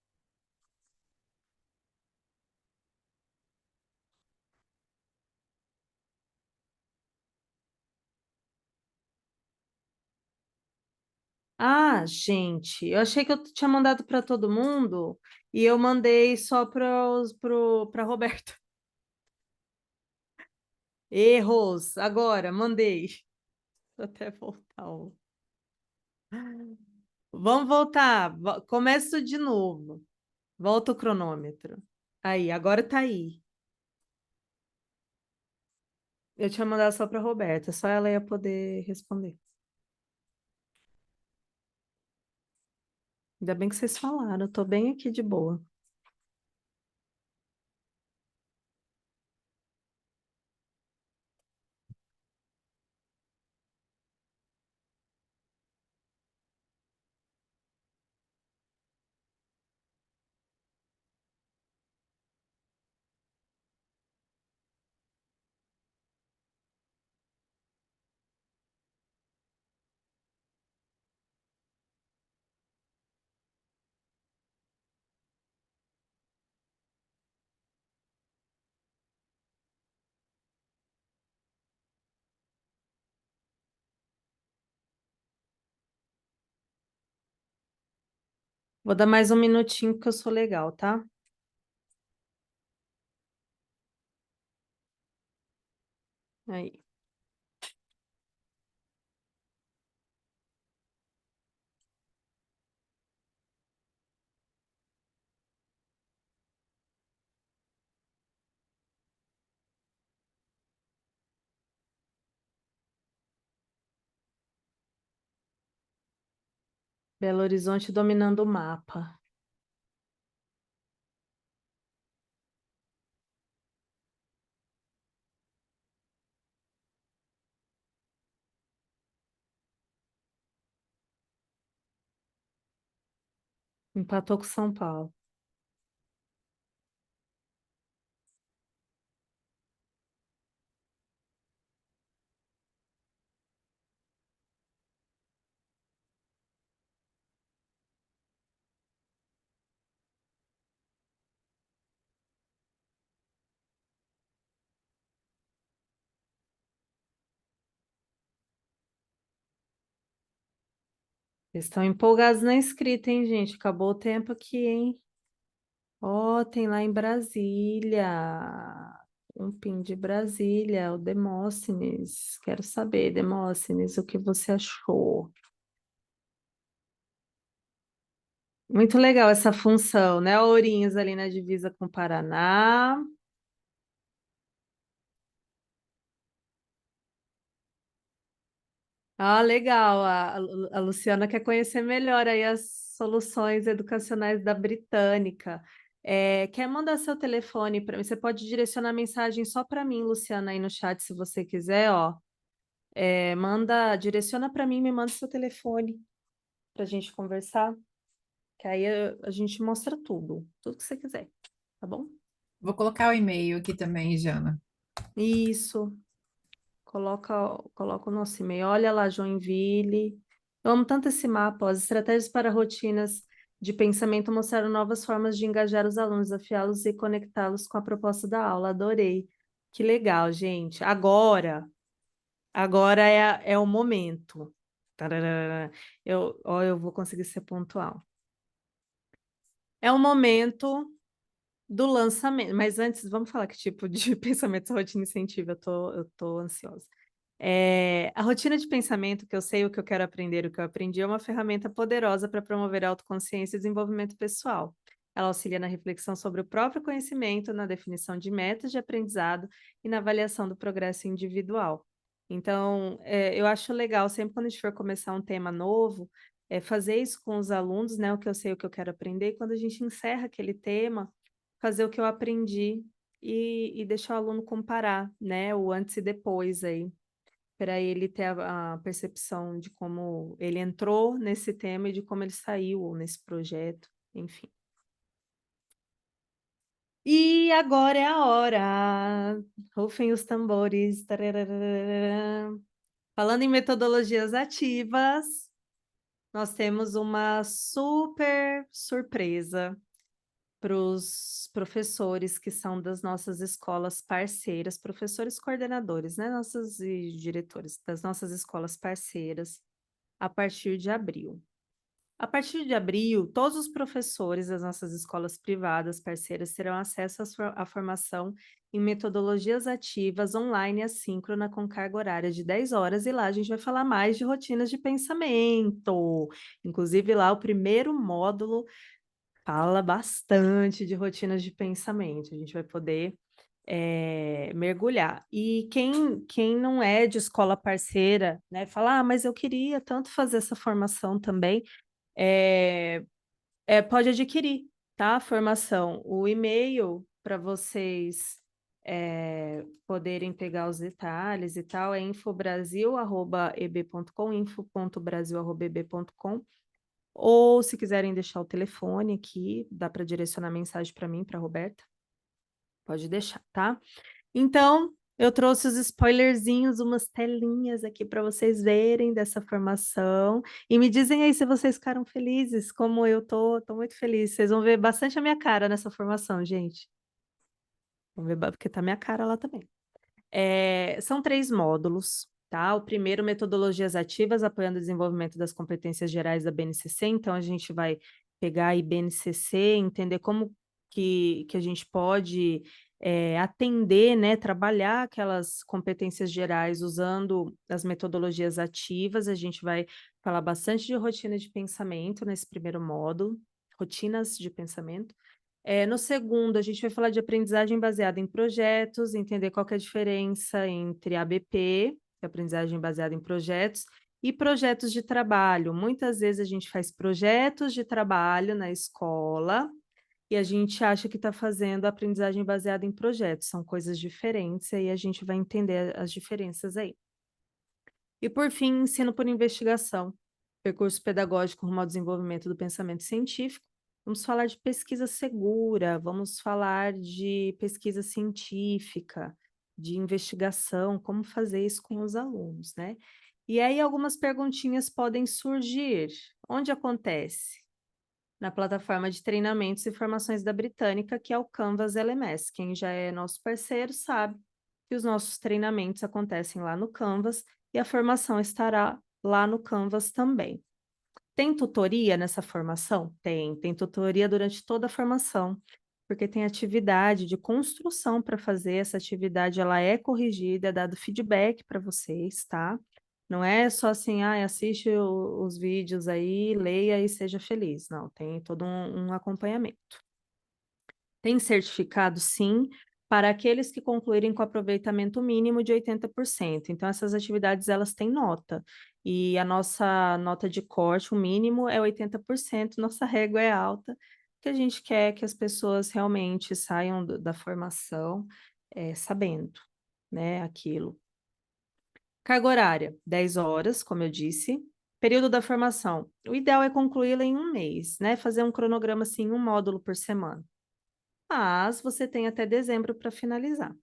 Ah, gente, eu achei que eu tinha mandado para todo mundo e eu mandei só para Roberto. Erros, agora, mandei. Até voltar. Vamos voltar, começo de novo. Volta o cronômetro. Aí, agora tá aí. Eu tinha mandado só para Roberta, só ela ia poder responder. Ainda bem que vocês falaram, eu tô bem aqui de boa. Vou dar mais um minutinho porque eu sou legal, tá? Aí. Belo Horizonte dominando o mapa. Empatou com São Paulo. Eles estão empolgados na escrita, hein, gente? Acabou o tempo aqui, hein? Ó, tem lá em Brasília. Um PIN de Brasília, o Demóstenes. Quero saber, Demóstenes, o que você achou? Muito legal essa função, né? Ourinhos ali na divisa com o Paraná. Ah, legal. A Luciana quer conhecer melhor aí as soluções educacionais da Britânica. Quer mandar seu telefone para mim? Você pode direcionar mensagem só para mim, Luciana, aí no chat, se você quiser, ó. Direciona para mim, me manda seu telefone para a gente conversar, que aí a gente mostra tudo que você quiser, tá bom? Vou colocar o e-mail aqui também, Jana. Isso. Coloca o nosso e-mail. Olha lá, Joinville. Eu amo tanto esse mapa. Ó. As estratégias para rotinas de pensamento mostraram novas formas de engajar os alunos, desafiá-los e conectá-los com a proposta da aula. Adorei. Que legal, gente. Agora é o momento. Tararara. Eu vou conseguir ser pontual. É o momento do lançamento. Mas antes, vamos falar que tipo de pensamento rotina incentiva. Eu tô ansiosa. A rotina de pensamento, que eu sei o que eu quero aprender, o que eu aprendi, é uma ferramenta poderosa para promover a autoconsciência e desenvolvimento pessoal. Ela auxilia na reflexão sobre o próprio conhecimento, na definição de metas de aprendizado e na avaliação do progresso individual. Então, eu acho legal, sempre quando a gente for começar um tema novo, fazer isso com os alunos, né? O que eu sei, o que eu quero aprender, e quando a gente encerra aquele tema, fazer o que eu aprendi e deixar o aluno comparar, né? O antes e depois aí para ele ter a percepção de como ele entrou nesse tema e de como ele saiu nesse projeto, enfim. E agora é a hora. Rufem os tambores. Tararara. Falando em metodologias ativas, nós temos uma super surpresa para os professores que são das nossas escolas parceiras, professores coordenadores, né? Nossos e diretores das nossas escolas parceiras a partir de abril. A partir de abril, todos os professores das nossas escolas privadas parceiras terão acesso à formação em metodologias ativas online e assíncrona com carga horária de 10 horas, e lá a gente vai falar mais de rotinas de pensamento. Inclusive, lá o primeiro módulo fala bastante de rotinas de pensamento. A gente vai poder mergulhar. E quem não é de escola parceira, né, fala, mas eu queria tanto fazer essa formação também. Pode adquirir, tá? A formação. O e-mail para vocês poderem pegar os detalhes e tal é infobrasil@eb.com, info.brasil@eb.com. Ou se quiserem deixar o telefone aqui, dá para direcionar mensagem para mim, para Roberta. Pode deixar, tá? Então, eu trouxe os spoilerzinhos, umas telinhas aqui para vocês verem dessa formação. E me dizem aí se vocês ficaram felizes, como eu tô muito feliz. Vocês vão ver bastante a minha cara nessa formação, gente. Vão ver, porque tá minha cara lá também. São 3 módulos, tá? O primeiro, metodologias ativas, apoiando o desenvolvimento das competências gerais da BNCC. Então, a gente vai pegar aí BNCC, entender como que a gente pode atender, né, trabalhar aquelas competências gerais usando as metodologias ativas. A gente vai falar bastante de rotina de pensamento nesse primeiro módulo, rotinas de pensamento. No segundo, a gente vai falar de aprendizagem baseada em projetos, entender qual que é a diferença entre ABP, que é aprendizagem baseada em projetos, e projetos de trabalho. Muitas vezes a gente faz projetos de trabalho na escola e a gente acha que está fazendo aprendizagem baseada em projetos. São coisas diferentes, e aí a gente vai entender as diferenças aí. E por fim, ensino por investigação, percurso pedagógico rumo ao desenvolvimento do pensamento científico. Vamos falar de pesquisa segura, vamos falar de pesquisa científica, de investigação, como fazer isso com os alunos, né? E aí algumas perguntinhas podem surgir. Onde acontece? Na plataforma de treinamentos e formações da Britânica, que é o Canvas LMS. Quem já é nosso parceiro sabe que os nossos treinamentos acontecem lá no Canvas e a formação estará lá no Canvas também. Tem tutoria nessa formação? Tem tutoria durante toda a formação, porque tem atividade de construção para fazer. Essa atividade ela é corrigida, é dado feedback para vocês, tá? Não é só assim, assiste os vídeos aí, leia e seja feliz. Não, tem todo um acompanhamento. Tem certificado, sim, para aqueles que concluírem com aproveitamento mínimo de 80%. Então, essas atividades, elas têm nota. E a nossa nota de corte, o mínimo, é 80%. Nossa régua é alta, porque a gente quer que as pessoas realmente saiam da formação sabendo, né, aquilo. Carga horária, 10 horas, como eu disse. Período da formação. O ideal é concluí-la em um mês, né? Fazer um cronograma, assim, um módulo por semana. Mas você tem até dezembro para finalizar,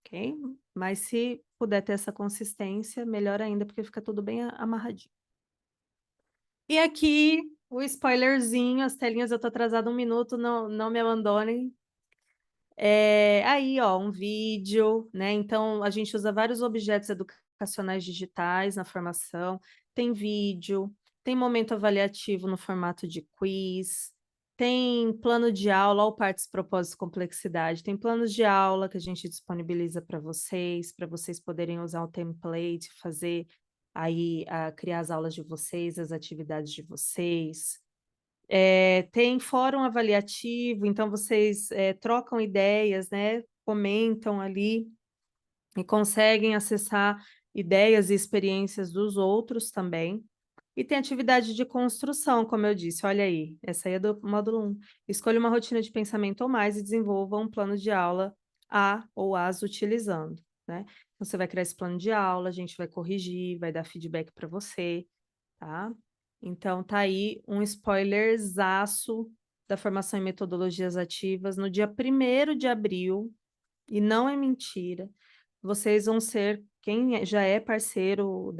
ok? Mas se puder ter essa consistência, melhor ainda, porque fica tudo bem amarradinho. E aqui, o spoilerzinho, as telinhas, eu tô atrasada 1 minuto, não me abandonem. Aí, ó, um vídeo, né? Então, a gente usa vários objetos educacionais digitais na formação. Tem vídeo, tem momento avaliativo no formato de quiz, tem plano de aula, ou partes, propósitos, complexidade. Tem planos de aula que a gente disponibiliza para vocês poderem usar o template, fazer aí, criar as aulas de vocês, as atividades de vocês. Tem fórum avaliativo, então vocês trocam ideias, né? Comentam ali e conseguem acessar ideias e experiências dos outros também. E tem atividade de construção, como eu disse, olha aí, essa aí é do módulo 1. Escolha uma rotina de pensamento ou mais e desenvolva um plano de aula a ou as utilizando, né? Então, você vai criar esse plano de aula, a gente vai corrigir, vai dar feedback para você, tá? Então, tá aí um spoilerzaço da formação em metodologias ativas no dia 1º de abril, e não é mentira, vocês vão ser, quem já é parceiro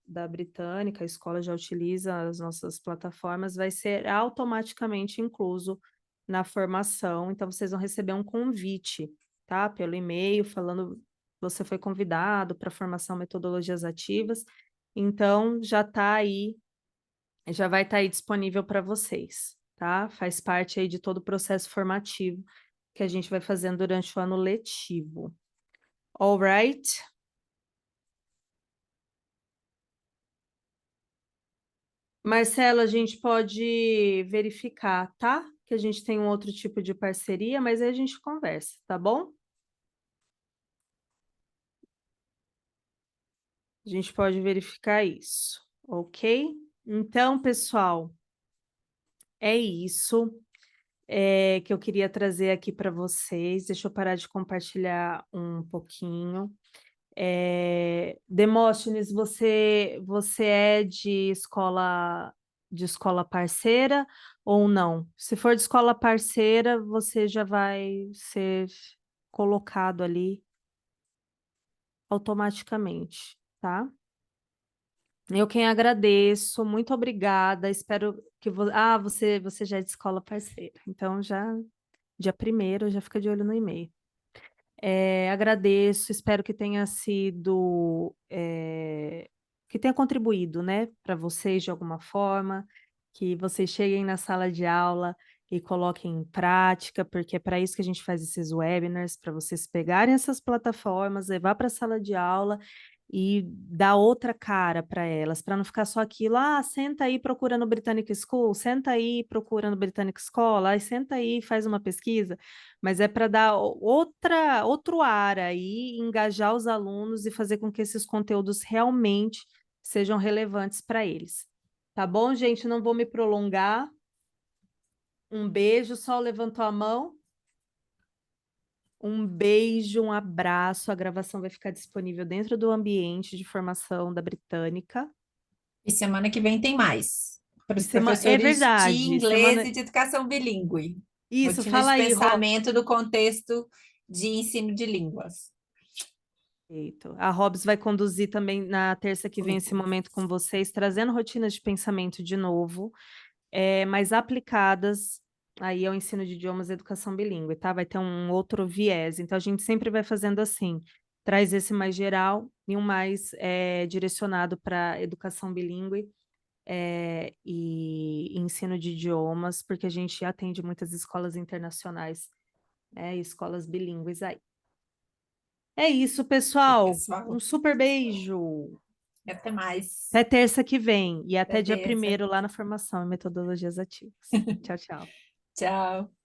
da Britânica, a escola já utiliza as nossas plataformas, vai ser automaticamente incluso na formação, então vocês vão receber um convite, tá? Pelo e-mail, falando você foi convidado para a formação metodologias ativas, então já está aí, já vai estar aí disponível para vocês, tá? Faz parte aí de todo o processo formativo que a gente vai fazendo durante o ano letivo. All right? Marcelo, a gente pode verificar, tá? Que a gente tem um outro tipo de parceria, mas aí a gente conversa, tá bom? A gente pode verificar isso, ok? Então, pessoal, é isso que eu queria trazer aqui para vocês. Deixa eu parar de compartilhar um pouquinho. Demóstenes, você é de escola parceira ou não? Se for de escola parceira, você já vai ser colocado ali automaticamente, tá? Eu quem agradeço, muito obrigada. Espero que você já é de escola parceira. Então já dia primeiro já fica de olho no e-mail. Agradeço, espero que tenha sido, que tenha contribuído, né, para vocês de alguma forma, que vocês cheguem na sala de aula e coloquem em prática, porque é para isso que a gente faz esses webinars, para vocês pegarem essas plataformas, levar para a sala de aula e dar outra cara para elas, para não ficar só aquilo, senta aí procurando Britannic School, senta aí procurando Britannic School, aí senta aí e faz uma pesquisa, mas é para dar outro ar aí, engajar os alunos e fazer com que esses conteúdos realmente sejam relevantes para eles. Tá bom, gente? Não vou me prolongar. Um beijo, Sol levantou a mão. Um beijo, um abraço. A gravação vai ficar disponível dentro do ambiente de formação da Britânica. E semana que vem tem mais. Para E os é professores de verdade. inglês e de educação bilíngue. Isso, Rotinas fala de aí, Rô. pensamento do contexto de ensino de línguas. Perfeito. A Hobbs vai conduzir também na terça que vem esse momento com vocês, trazendo rotinas de pensamento de novo, mas aplicadas aí ao ensino de idiomas e educação bilíngue, tá? Vai ter um outro viés. Então, a gente sempre vai fazendo assim, traz esse mais geral e um mais direcionado para educação bilíngue e ensino de idiomas, porque a gente atende muitas escolas internacionais, né? E escolas bilíngues aí. É isso, Ok, pessoal. Um pessoal. super beijo. Até mais. Até terça que vem e Até até dia terça. primeiro lá na formação em metodologias ativas. Tchau, tchau. Tchau.